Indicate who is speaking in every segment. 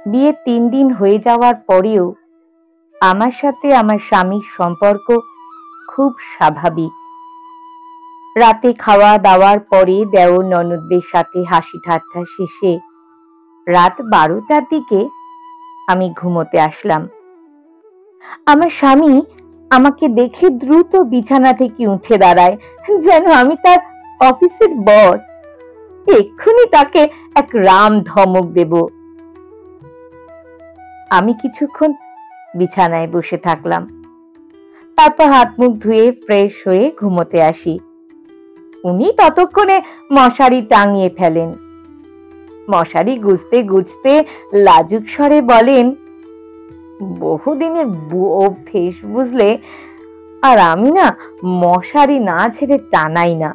Speaker 1: বিয়ে 3 দিন হয়ে যাওয়ার পরেও আমার সাথে আমার স্বামীর সম্পর্ক খুব স্বাভাবিক। রাতে খাওয়া দাওয়ার পরে দেওর ননদদের সাথে হাসি ঠাট্টা শেষে রাত 12টার দিকে আমি ঘুমোতে আসলাম। আমার স্বামী আমাকে দেখে দ্রুত বিছানা থেকে উঠে দাঁড়ায়, যেন আমি তার অফিসের বস। এক্ষুনি তাকে এক রাম ধমক দেব। আমি কিছুক্ষণ বিছানায় বসে থাকলাম, তারপর হাত মুখ ধুয়ে ফ্রেশ হয়ে ঘুমোতে আসি। উনি ততক্ষণে মশারি টাঙিয়ে ফেলেন। মশারি গুজতে গুজতে লাজুক স্বরে বলেন, বহুদিনের অভ্যেস বুঝলে, আর আমি না মশারি না ছেড়ে টানাই না।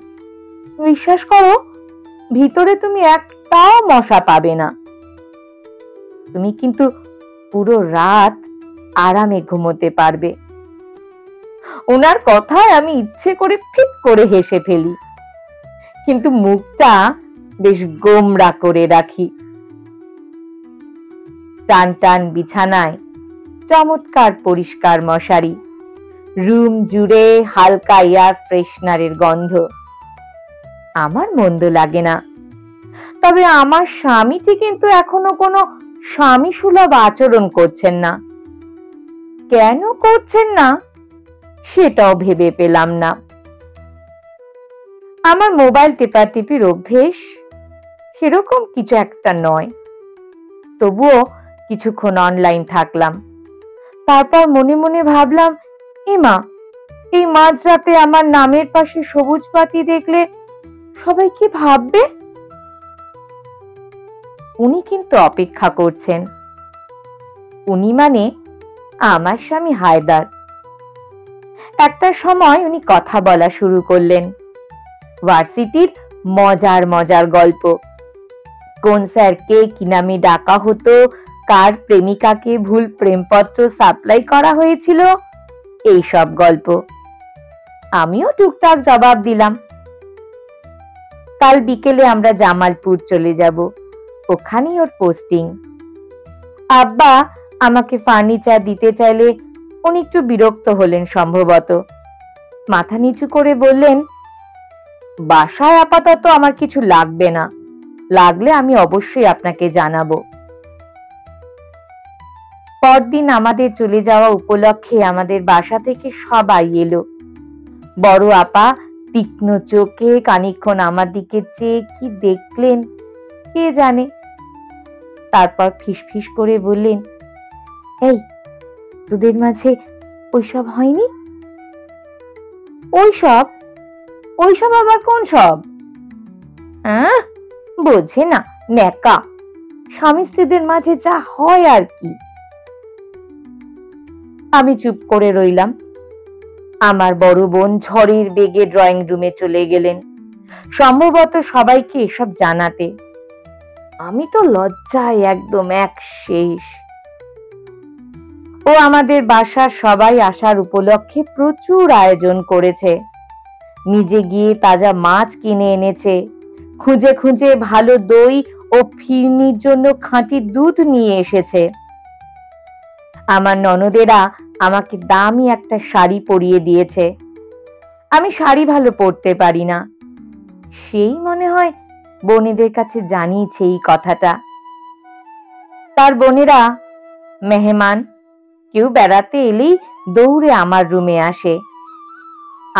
Speaker 1: বিশ্বাস করো, ভিতরে তুমি একটাও মশা পাবে না। তুমি কিন্তু পুরো রাত আরামে ঘুমোতে পারবে। ওনার কথায় আমি ইচ্ছে করে ফিট করে হেসে ফেলি, কিন্তু মুখটা বেশ গোমড়া করে রাখি। টান টান বিছানায় চমৎকার পরিষ্কার মশারি, রুম জুড়ে হালকা এয়ার ফ্রেশনারের গন্ধ। আমার মন্দ লাগে না। তবে আমার স্বামীটি কিন্তু এখনো কোনো স্বামী সুলভ আচরণ করছেন না। কেন করছেন না সেটাও ভেবে পেলাম না। আমার মোবাইল টেপাটিপির অভ্যেস সেরকম কিছু একটা নয়, তবুও কিছুক্ষণ অনলাইন থাকলাম। তারপর মনে মনে ভাবলাম, এমা, এই মাঝরাতে আমার নামের পাশে সবুজ বাতি দেখলে সবাই কি ভাববে? উনি কিন্তু অপেক্ষা করছেন। উনি মানে আমার স্বামী হায়দার। একটা সময় উনি কথা বলা শুরু করলেন, ভার্সিটির মজার মজার গল্প। কোন স্যারকে কি নামে ডাকা হতো, কার প্রেমিকাকে ভুল প্রেমপত্র সাপ্লাই করা হয়েছিল, এই সব গল্প। আমিও টুকটাক জবাব দিলাম। কাল বিকেলে আমরা জামালপুর চলে যাব, ওখানেই ওর পোস্টিং। আব্বা আমাকে ফার্নিচার দিতে চাইলে উনি একটু বিরক্ত হলেন সম্ভবত। মাথা নিচু করে বললেন, বাসায় আপাতত আমার কিছু লাগবে না, লাগলে আমি অবশ্যই আপনাকে জানাবো। পরদিন আমাদের চলে যাওয়া উপলক্ষে আমাদের বাসা থেকে সবাই এলো। বড় আপা তীক্ষ্ণ চোখে খানিকক্ষণ আমার দিকে চেয়ে কি দেখলেন কে জানে। তারপর ফিসফিস করে বললেন, এই, তোদের মাঝে ওইসব হয়নি? ওইসব? ওইসব আবার কোন সব? বোঝে না, ন্যাকা। স্বামী স্ত্রীদের মাঝে যা হয় আর কি। আমি চুপ করে রইলাম। আমার বড় বোন ঝড়ের বেগে ড্রয়িং রুমে চলে গেলেন, সম্ভবত সবাইকে এসব জানাতে। আমি তো লজ্জায় একদম এক শেষ। ও আমাদের বাসার সবাই আসার উপলক্ষে প্রচুর আয়োজন করেছে। নিজে গিয়ে তাজা মাছ কিনে এনেছে, খুঁজে খুঁজে ভালো দই ও ফিরনির জন্য খাঁটি দুধ নিয়ে এসেছে। আমার ননদেরা আমাকে দামি একটা শাড়ি পরিয়ে দিয়েছে। আমি শাড়ি ভালো পরতে পারি না, সেই মনে হয় বোনেদের কাছে জানিয়েছে এই কথাটা। তার বোনেরা মেহমান কেউ বেড়াতে এলেই দৌড়ে আমার রুমে আসে,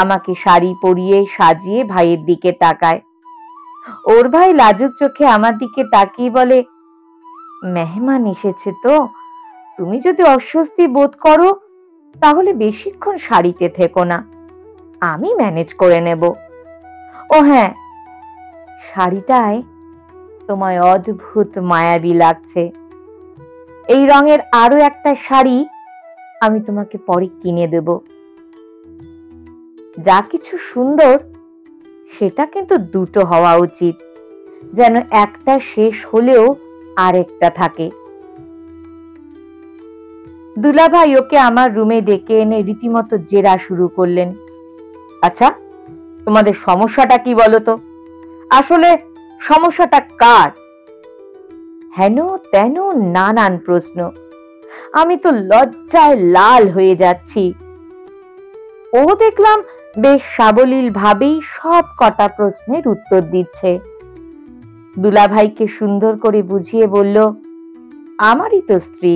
Speaker 1: আমাকে শাড়ি পরিয়ে সাজিয়ে ভাইয়ের দিকে তাকায়। ওর ভাই লাজুক চোখে আমার দিকে তাকিয়ে বলে, মেহমান এসেছে তো, তুমি যদি অস্বস্তি বোধ করো তাহলে বেশিক্ষণ শাড়িতে থেকো না, আমি ম্যানেজ করে নেব। ও হ্যাঁ, শাড়িটায় তোমায় অদ্ভুত মায়াবী লাগছে। এই রঙের আরো একটা শাড়ি আমি তোমাকে পরে কিনে দেব। যা কিছু সুন্দর সেটা কিন্তু দুটো হওয়া উচিত, যেন একটা শেষ হলেও আরেকটা থাকে। দুলাভাই ওকে আমার রুমে ডেকে এনে রীতিমতো জেরা শুরু করলেন। আচ্ছা, তোমাদের সমস্যাটা কি বলো তো? আসলে সমস্যাটা কার? হেন তেন নানান প্রশ্ন। আমি তো লজ্জায় লাল হয়ে যাচ্ছি। ও দেখলাম বেশ সাবলীল ভাবেই সব কটা প্রশ্নের উত্তর দিচ্ছে। দুলাভাইকে সুন্দর করে বুঝিয়ে বলল, আমারই তো স্ত্রী,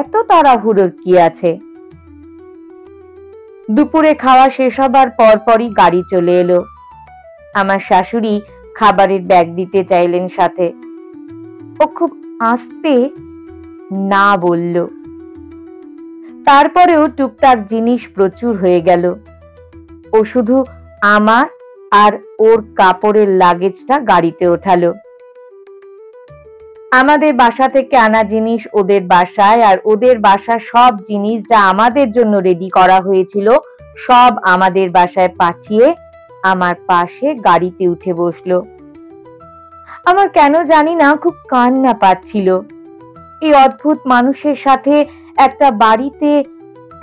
Speaker 1: এত তাড়াহুড়োর কি আছে। দুপুরে খাওয়া শেষ হবার পরপরই গাড়ি চলে এলো। আমার শাশুড়ি খাবারের ব্যাগ দিতে চাইলেন সাথে। ও খুব আস্তে না বলল। তারপরেও টুকটাক জিনিস প্রচুর হয়ে গেল। ও শুধু আমার আর ওর কাপড়ের লাগেজটা গাড়িতে ওঠালো। আমাদের বাসা থেকে আনা জিনিস ওদের বাসায়, আর ওদের বাসার সব জিনিস যা আমাদের জন্য রেডি করা হয়েছিল সব আমাদের বাসায় পাঠিয়ে আমার পাশে গাড়িতে উঠে বসলো। আমার কেন জানি না খুব কান্না পাচ্ছিল। এই অদ্ভুত মানুষের সাথে একটা বাড়িতে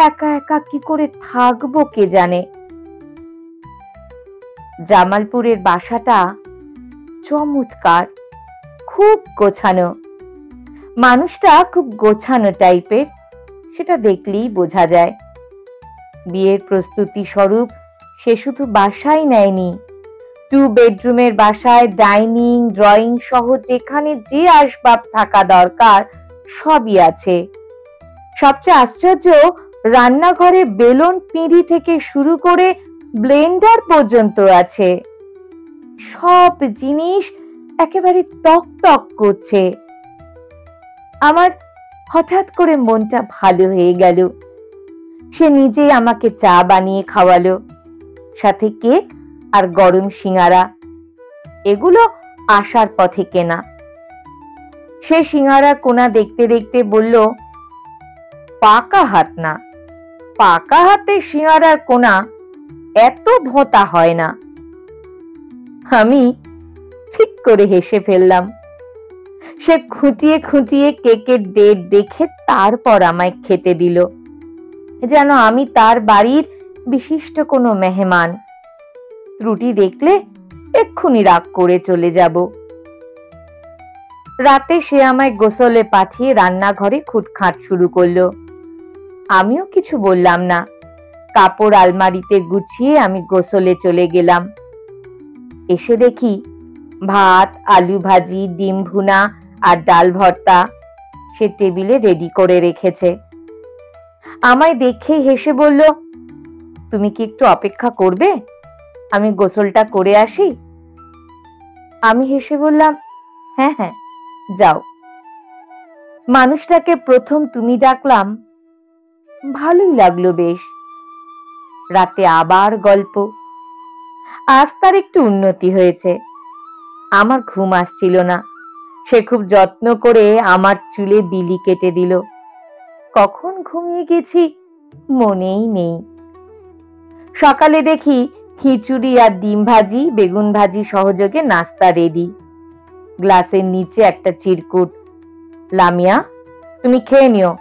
Speaker 1: একা একা কি করে থাকবো কে জানে। জামালপুরের বাসাটা চমৎকার, খুব গোছানো। মানুষটা খুব গোছানো টাইপের, সেটা দেখলেই বোঝা যায়। বিয়ের প্রস্তুতি স্বরূপ সে শুধু বাসাই নেয়নি, 2 বেডরুমের বাসায় ডাইনিং, ড্রয়িং সহ যেখানে যে আসবাব থাকা দরকার সবই আছে। সবচেয়ে আশ্চর্য, রান্নাঘরে বেলন পিঁড়ি থেকে শুরু করে ব্লেন্ডার পর্যন্ত আছে। সব জিনিস একেবারে টক টক করছে। আমার হঠাৎ করে মনটা ভালো হয়ে গেল। সে নিজেই আমাকে চা বানিয়ে খাওয়ালো, সাথে কেক আর গরম সিঙ্গারা। এগুলো আসার পথে কেনা। সে সিঙ্গারা কোনা দেখতে দেখতে বলল, পাকা হাত না, পাকা হাতে সিঙ্গারার কোনা এত ভোঁতা হয় না। আমি ঠিক করে হেসে ফেললাম। সে খুঁটিয়ে খুঁটিয়ে কেকের ডেট দেখে তারপর আমায় খেতে দিল, যেন আমি তার বাড়ির বিশিষ্ট কোনো মেহমান। ত্রুটি দেখলে এক্ষুনি রাগ করে চলে যাব। রাতে সে আমায় গোসলে পাঠিয়ে রান্নাঘরে খুঁটখাট শুরু করলো। আমিও কিছু বললাম না। কাপড় আলমারিতে গুছিয়ে আমি গোসলে চলে গেলাম। এসে দেখি ভাত, আলু ভাজি, ডিম ভুনা আর ডাল ভর্তা সে টেবিলে রেডি করে রেখেছে। আমায় দেখেই হেসে বলল, তুমি কি একটু অপেক্ষা করবে? আমি গোসলটা করে আসি। আমি হেসে বললাম, হ্যাঁ হ্যাঁ, যাও। মানুষটাকে প্রথম তুমি ডাকলাম, ভালোই লাগলো বেশ। রাতে আবার গল্প। আজ তার একটু উন্নতি হয়েছে। আমার ঘুম আসছিল না। সে খুব যত্ন করে আমার চুলে বিলি কেটে দিল। কখন ঘুমিয়ে গেছি মনেই নেই। সকালে দেখি খিচুড়ি আর ডিম ভাজি, বেগুন ভাজি সহযোগে নাস্তা রেডি। গ্লাসের নিচে একটা চিরকুট, লামিয়া তুমি খেয়ে নিও,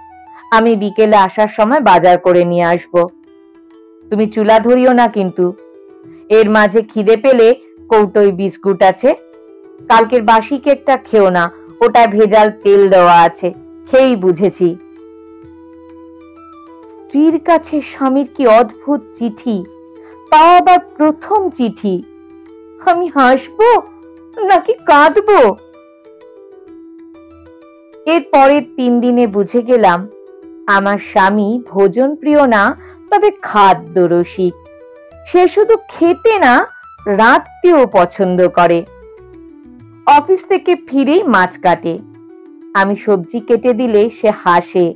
Speaker 1: আমি বিকেলে আসার সময় বাজার করে নিয়ে আসব। তুমি চুলা ধরিও না কিন্তু। এর মাঝে খিদে পেলে কৌটোয় বিস্কুট আছে। কালকের বাসি কেকটা খেও না, ওটা ভেজাল তেল দেওয়া আছে, খেয়েই বুঝেছি। স্ত্রীর কাছে স্বামীর কি অদ্ভুত চিঠি, তাও আবার প্রথম চিঠি। আমি হাসবো নাকি কাঁদবো? এর পরের 3 দিনে বুঝে গেলাম আমার স্বামী ভোজন প্রিয় না, তবে খাদ্য রসিক। সে শুধু খেতে না, রাঁধতেও পছন্দ করে। অফিস থেকে ফিরেই মাছ কাটে। আমি সবজি কেটে দিলে সে হাসে,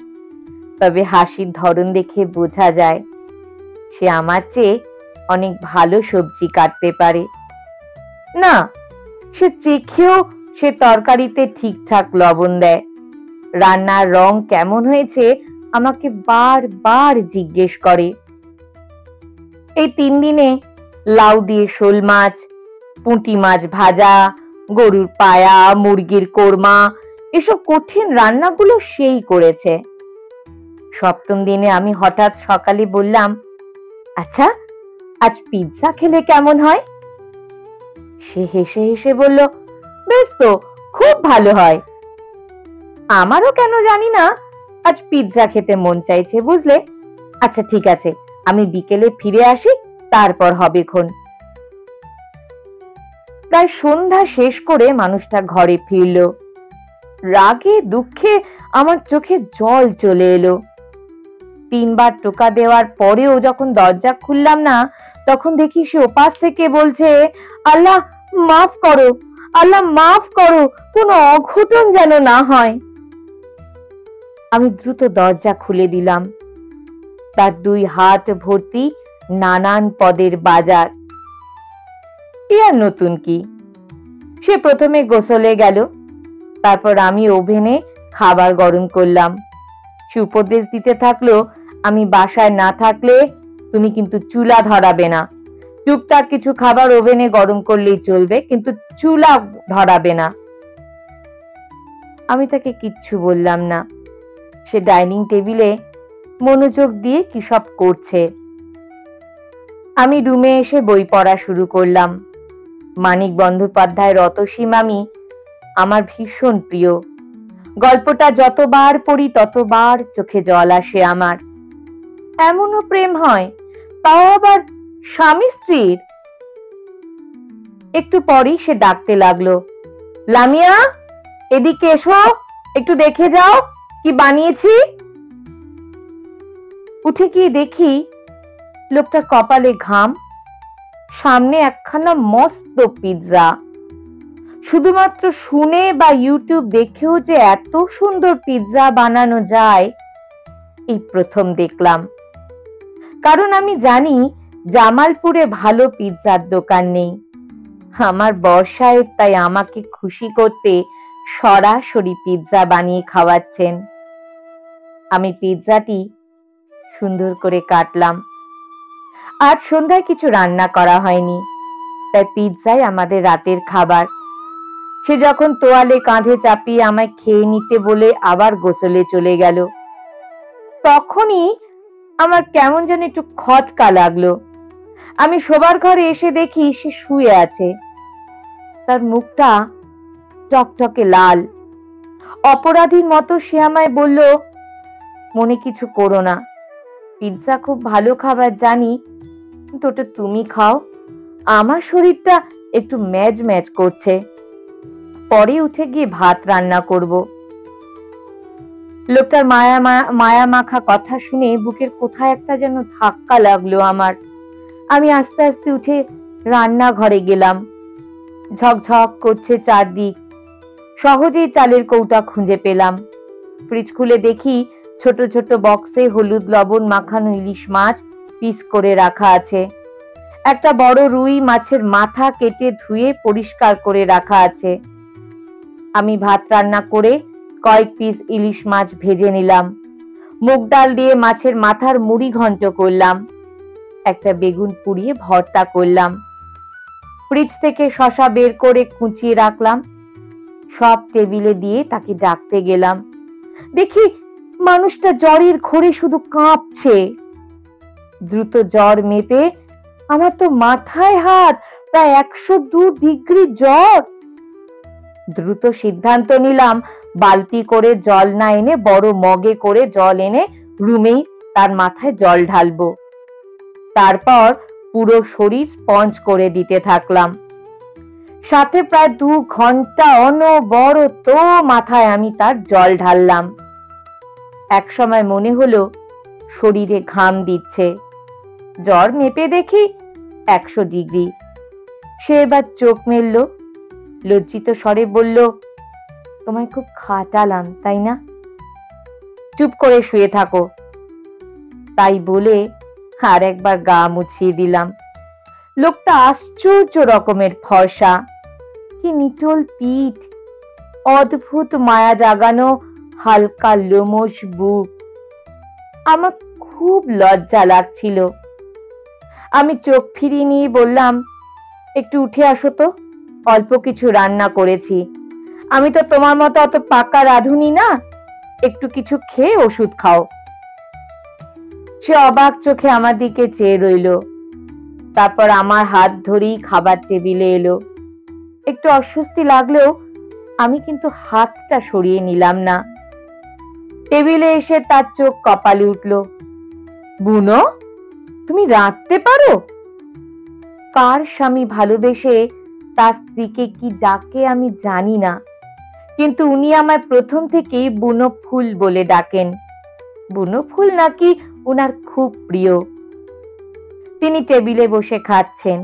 Speaker 1: তবে হাসির ধরন দেখে বোঝা যায় সে আমার চেয়ে অনেক ভালো সবজি কাটতে পারে। না, সে চেখেও সে তরকারিতে ঠিকঠাক লবণ দেয়। রান্নার রং কেমন হয়েছে আমাকে বারবার জিজ্ঞেস করে। এই 3 দিনে লাউ দিয়ে শোল মাছ, পুঁটি মাছ ভাজা, গরুর পায়া, মুরগির কোরমা, এসব কঠিন রান্নাগুলো সেই করেছে। 7ম দিনে আমি হঠাৎ সকালে বললাম, আচ্ছা আজ পিৎজা খেলে কেমন হয়? সে হেসে হেসে বলল, বেশ তো, খুব ভালো হয়, আমারও কেন জানি না আজ পিৎজা খেতে মন চাইছে, বুঝলে? আচ্ছা ঠিক আছে, আমি বিকেলে ফিরে আসি, তারপর হবে খন। প্রায় সন্ধ্যা শেষ করে মানুষটা ঘরে ফিরল। রাগে দুঃখে আমার চোখে জল চলে এলো। 3বার টোকা দেওয়ার পরেও যখন দরজা খুললাম না, তখন দেখি সে ওপাশ থেকে বলছে, আল্লাহ মাফ করো, আল্লাহ মাফ করো, কোনো অঘটন যেন না হয়। আমি দ্রুত দরজা খুলে দিলাম। তার 2 হাত ভর্তি নানান পদের বাজার। আর নতুন কি? সে প্রথমে গোসলে গেল, তারপর আমি ওভেনে খাবার গরম করলাম। সে উপদেশ দিতে থাকলো, আমি বাসায় না থাকলে তুমি কিন্তু চুলা ধরাবে না। টুকটাক কিছু খাবার ওভেনে গরম করলেই চলবে, কিন্তু চুলা ধরাবে না। আমি তাকে কিচ্ছু বললাম না। সে ডাইনিং টেবিলে মনোযোগ দিয়ে কি সব করছে। আমি রুমে এসে বই পড়া শুরু করলাম। মানিক বন্দ্যোপাধ্যায়ের রতসী মামি আমার ভীষণ প্রিয়। গল্পটা যতবার পড়ি ততবার চোখে জল আসে আমার। এমনও প্রেম হয়, তাও আবার স্বামী স্ত্রীর। একটু পরেই সে ডাকতে লাগলো, লামিয়া এদিকে এসো, একটু দেখে যাও কি বানিয়েছি। উঠে গিয়ে দেখি লোকটার কপালে ঘাম, সামনে একখানা মস্ত পিৎজা। শুধুমাত্র শুনে বা ইউটিউব দেখেও যে এত সুন্দর পিৎজা বানানো যায় এই প্রথম দেখলাম। কারণ আমি জানি জামালপুরে ভালো পিৎজার দোকান নেই। আমার বর সাহেব তাই আমাকে খুশি করতে সরাসরি পিৎজা বানিয়ে খাওয়াচ্ছেন। আমি পিৎজাটি সুন্দর করে কাটলাম। আজ সন্ধ্যায় কিছু রান্না করা হয়নি, তাই পিৎজাই আমাদের রাতের খাবার। সে যখন তোয়ালে কাঁধে চাপিয়ে আমায় খেয়ে নিতে বলে আবার গোসলে চলে গেল, তখনই আমার কেমন যেন একটু খটকা লাগলো। আমি শোবার ঘরে এসে দেখি সে শুয়ে আছে। তার মুখটা টকটকে লাল। অপরাধীর মতো সে আমায় বলল, মনে কিছু করো না, পিৎজা খুব ভালো খাবার জানি, কিন্তু ওটা তুমি খাও, আমার শরীরটা একটু ম্যাজ ম্যাজ করছে, পরে উঠে গিয়ে ভাত রান্না করব। লোকটার মায়া মাখা কথা শুনে বুকের কোথায় একটা যেন ধাক্কা লাগলো আমার। আমি আস্তে আস্তে উঠে রান্নাঘরে গেলাম। ঝকঝক করছে চারদিক। সহজেই চালের কৌটা খুঁজে পেলাম। ফ্রিজ খুলে দেখি ছোট ছোট বক্সে হলুদ লবণ মাখানো ইলিশ মাছ পিস করে রাখা আছে। একটা বড় রুই মাছের মাথা কেটে ধুয়ে পরিষ্কার করে রাখা আছে। আমি ভাত রান্না করে কয়েক পিস ইলিশ মাছ ভেজে নিলাম। মুগ ডাল দিয়ে মাছের মাথার মুড়ি ঘন্ট করলাম। একটা বেগুন পুড়িয়ে ভর্তা করলাম। ফ্রিজ থেকে শসা বের করে কুচিয়ে রাখলাম। সব টেবিলে দিয়ে তাকে ডাকতে গেলাম। দেখি মানুষটা জ্বরের ঘোরে শুধু কাঁপছে। দ্রুত জ্বর মেপে আমার তো মাথায় হাত, প্রায় 102 ডিগ্রি জ্বর। দ্রুত সিদ্ধান্ত নিলাম বালতি করে জল না এনে বড় মগে করে জল এনে রুমেই তার মাথায় জল ঢালবো। তারপর পুরো শরীর স্পঞ্জ করে দিতে থাকলাম। সাথে প্রায় 2 ঘন্টা অনবরত মাথায় আমি তার জল ঢাললাম। এক সময় মনে হলো শরীরে ঘাম দিচ্ছে। জ্বর মেপে দেখি 100 ডিগ্রি। সে এবার চোখ মেলল, লজ্জিত স্বরে বলল, তোমায় খুব খাটালাম তাই না? চুপ করে শুয়ে থাকো। তাই বলে আর একবার গা মুছিয়ে দিলাম। লোকটা আশ্চর্য রকমের ফর্সা, কি নিটোল পিঠ, অদ্ভুত মায়া জাগানো হালকা লোমশ বুক। আমার খুব লজ্জা লাগছিল। আমি চোখ ফিরিয়ে নিয়ে বললাম, একটু উঠে আসো তো, অল্প কিছু রান্না করেছি। আমি তো তোমার মতো অত পাকা রাঁধুনি না, একটু কিছু খেয়ে ওষুধ খাও। সে অবাক চোখে আমার দিকে চেয়ে রইল। তারপর আমার হাত ধরেই খাবার টেবিলে এলো। একটু অস্বস্তি লাগলেও আমি কিন্তু হাতটা সরিয়ে নিলাম না। টেবিলে এসে তার চোখ কপালে উঠল। বুনো, তুমি রাঁধতে পারো? কার স্বামী ভালোবেসে তার স্ত্রীকে কি ডাকে আমি জানি না, কিন্তু উনি আমায় প্রথম থেকেই বুনো ফুল বলে ডাকেন। বুনো ফুল নাকি উনার খুব প্রিয়। তিনি টেবিলে বসে খাচ্ছেন।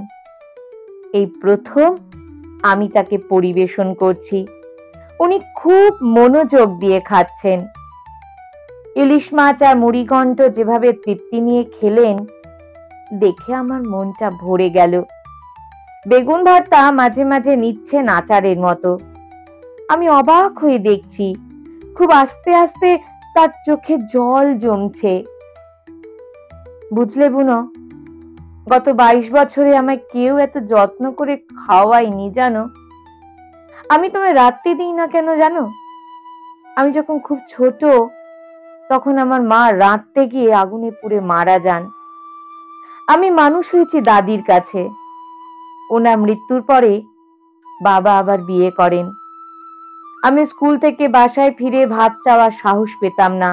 Speaker 1: এই প্রথম আমি তাকে পরিবেশন করছি। উনি খুব মনোযোগ দিয়ে খাচ্ছেন। ইলিশ মাছ আর মুড়িঘণ্ট যেভাবে তৃপ্তি নিয়ে খেলেন, দেখে আমার মনটা ভরে গেল। বেগুন ভর্তা মাঝে মাঝে নিচ্ছেন আচারের মতো। আমি অবাক হয়ে দেখছি, খুব আস্তে আস্তে তার চোখে জল জমছে। বুঝলে বুনো, গত 22 বছরে আমায় কেউ এত যত্ন করে খাওয়ায়নি জানো। আমি তোমায় রাত্রি দিই না কেন জানো? আমি যখন খুব ছোট, তখন আমার মা রাঁধতে গিয়ে আগুনে পুড়ে মারা যান। আমি মানুষ হয়েছি দাদির কাছে। ওনার মৃত্যুর পরে বাবা আবার বিয়ে করেন। আমি স্কুল থেকে বাসায় ফিরে ভাত চাওয়ার সাহস পেতাম না।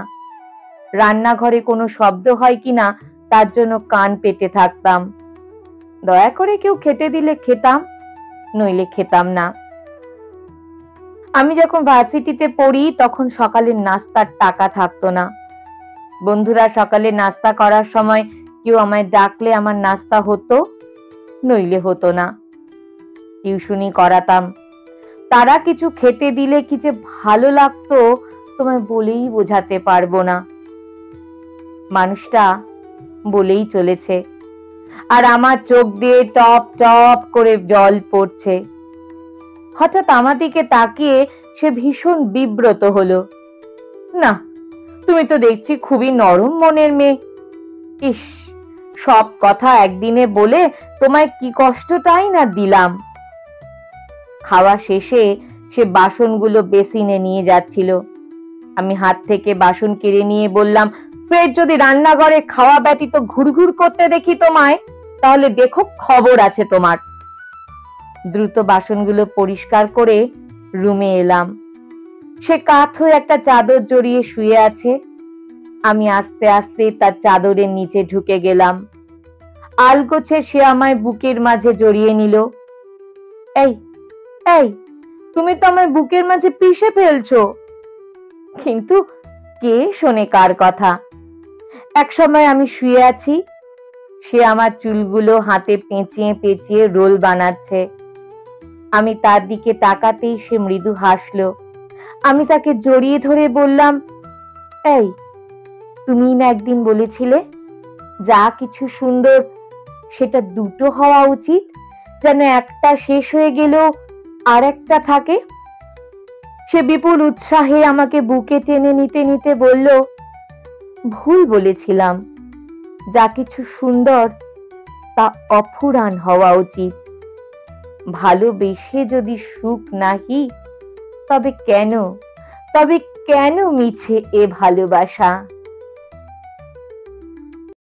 Speaker 1: রান্নাঘরে কোনো শব্দ হয় কিনা তার জন্য কান পেতে থাকতাম। দয়া করে কেউ খেতে দিলে খেতাম, নইলে খেতাম না। আমি যখন ভার্সিটিতে পড়ি তখন সকালের নাস্তার টাকা থাকতো না। বন্ধুরা সকালে নাস্তা করার সময় কেউ আমায় ডাকলে আমার নাস্তা হতো, নইলে হতো না। টিউশনি করাতাম। তারা কিছু খেতে দিলে কি যে ভালো লাগতো তোমায় বলেই বোঝাতে পারবো না। মানুষটা বলেই চলেছে, আর আমার চোখ দিয়ে টপ টপ করে জল পড়ছে। হঠাৎ আমার দিকে তাকিয়ে সে ভীষণ বিব্রত হলো। না, তুমি তো দেখছি খুবই নরম মনের মেয়ে। ইস, সব কথা একদিনে বলে তোমায় কি কষ্টটাই না দিলাম। খাওয়া শেষে সে বাসনগুলো বেসিনে নিয়ে যাচ্ছিল। আমি হাত থেকে বাসন কেড়ে নিয়ে বললাম, ফের যদি রান্নাঘরে খাওয়া ব্যতীত ঘুরঘুর করতে দেখি তোমায়, তাহলে দেখো খবর আছে তোমার। দ্রুত বাসনগুলো পরিষ্কার করে রুমে এলাম। সে কাত হয়ে একটা চাদর জড়িয়ে শুয়ে আছে। আমি আস্তে আস্তে তার চাদরের নিচে ঢুকে গেলাম। আলগোছে সে আমায় বুকের মাঝে জড়িয়ে নিল। এই এই, তুমি তো আমায় বুকের মাঝে পিষে ফেলছো। কিন্তু কে শোনে কার কথা? এক সময় আমি শুয়ে আছি, সে আমার চুলগুলো হাতে পেঁচিয়ে পেঁচিয়ে রোল বানাচ্ছে। আমি তার দিকে তাকাতেই সে মৃদু হাসলো। আমি তাকে জড়িয়ে ধরে বললাম, এই, তুমি না একদিন বলেছিলে যা কিছু সুন্দর সেটা দুটো হওয়া উচিত, যেন একটা শেষ হয়ে গেলেও আর একটা থাকে। সে বিপুল উৎসাহে আমাকে বুকে টেনে নিতে নিতে বলল, ভুল বলেছিলাম, যা কিছু সুন্দর তা অফুরান হওয়া উচিত। ভালোবেসে যদি সুখ নাহি, তবে কেন মিছে এ ভালোবাসা?